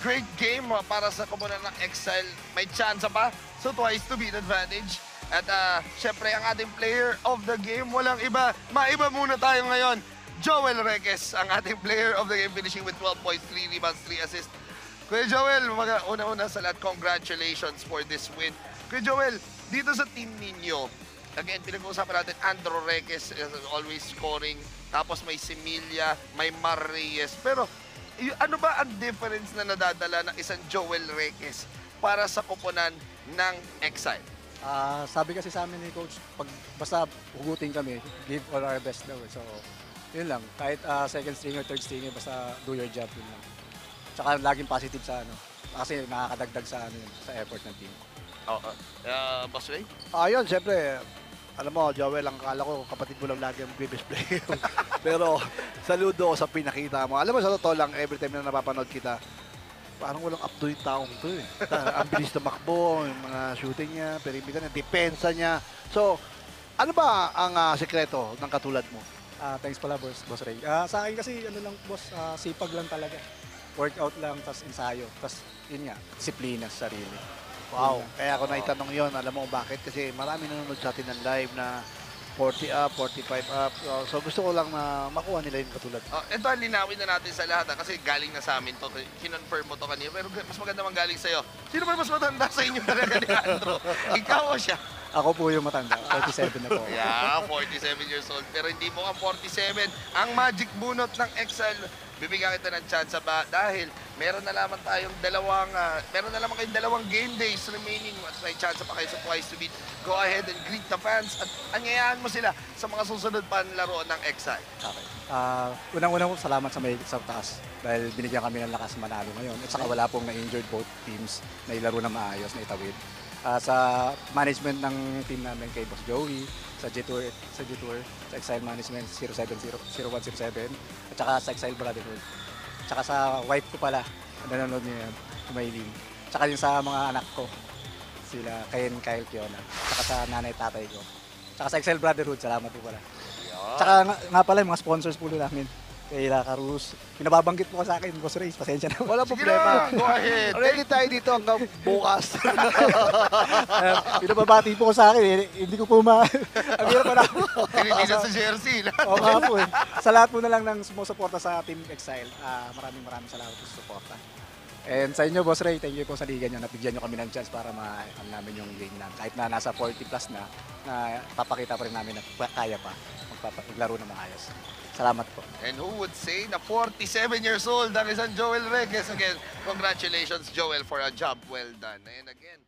great game para sa komunidad ng Exile. May chance pa, so twice to beat advantage. At syempre, ang ating player of the game, walang iba. Maiba muna tayo ngayon. Joel Reques, ang ating player of the game, finishing with 12 points, 3 rebounds, 3 assists. Kuya Joel, una-una sa lahat, congratulations for this win. Kuya Joel, dito sa team ninyo, again, pinag-uusapan natin, Andrew Reques is always scoring. Tapos may Similia, may Mar Reyes. Pero ano ba ang difference na nadadala ng isang Joel Reques para sa koponan ng Exile? Sabi kasi sa amin ni Coach, basta hugutin kami, give all our best daw. So, yun lang. Kahit second stringer, third stringer, basta do your job, yun lang. Tsaka laging positive sa kasi nakakadagdag sa sa effort ng team. Boss Ray? Ayun, siyempre, alam mo, Joel, ang akala ko kapatid mo lang lagi ang previous play. Pero saludo ko sa pinakita mo. Alam mo, sa totoo lang, every time na napapanood kita, parang walang up to yung taong to eh. Ang bilis na makbo, yung mga shooting niya, perimeter niya, depensa niya. So, ano ba ang sekreto ng katulad mo? Thanks pala, Boss Ray. Sa akin kasi, lang, Boss, sipag lang talaga. Workout lang, tas ensayo. Tas, yun nga, disiplina sa sarili. Wow, kaya ako naitanong yon. Alam mo bakit? Kasi marami nanonood sa atin ng live na 40 up, 45 up. So gusto ko lang na makuha nila yung katulad. Ito, linawin na natin sa lahat kasi galing na sa amin to. Kinonfirm mo to kanina. Pero mas maganda man galing sa'yo. Sino ba mas matanda sa inyo talaga ni Andrew? Ikaw o siya? Ako po yung matanda, 47 na po. Yeah, 47 years old. Pero hindi mo ang 47. Ang magic bunot ng Exile, bibigyan kita ng chance ba? Dahil meron na lamang kayong dalawang game days remaining. At may chance pa kayo sa twice to beat. Go ahead and greet the fans at anyayaan mo sila sa mga susunod pa laro ng Exile. Okay. Unang-unang salamat sa may sa taas dahil binigyan kami ng lakas manalo ngayon. At saka wala pong na-injured both teams na ilaro na maayos, na itawid. Sa management ng team namin kay Boss Joey, sa G-Tour, sa Exile Management 0107, at saka sa Exile Brotherhood. Tsaka sa wife ko pala, nanonood niya yan, Maylin. Tsaka yung sa mga anak ko, sila Ken, Kyle, Kiona. Tsaka sa nanay, tatay ko. Tsaka sa Exile Brotherhood, salamat po pala. Tsaka nga pala yung mga sponsors po namin. Kay Carus. Pinababanggit mo ka sa akin, Boss Ray. Pasensya na. Wala problema. Go ahead. Ready tayo dito hanggang bukas. Pinababati po ko sa akin. Hindi ko po ang hirap na ako. Tinitinan sa jersey. Oo nga po eh. Sa lahat po na lang ng sumusuporta sa Team Exile, maraming salamat po sa suporta. And sa inyo, Boss Ray, thank you po sa liga nyo. Nabigyan nyo kami ng chance para ma-am namin yung game namin. Kahit na nasa 40 plus na papakita pa rin namin na kaya pa maglaro na maayos. Salamat po. And who would say na 47 years old ang isang Joel Reques? Again, congratulations, Joel, for a job well done. And again,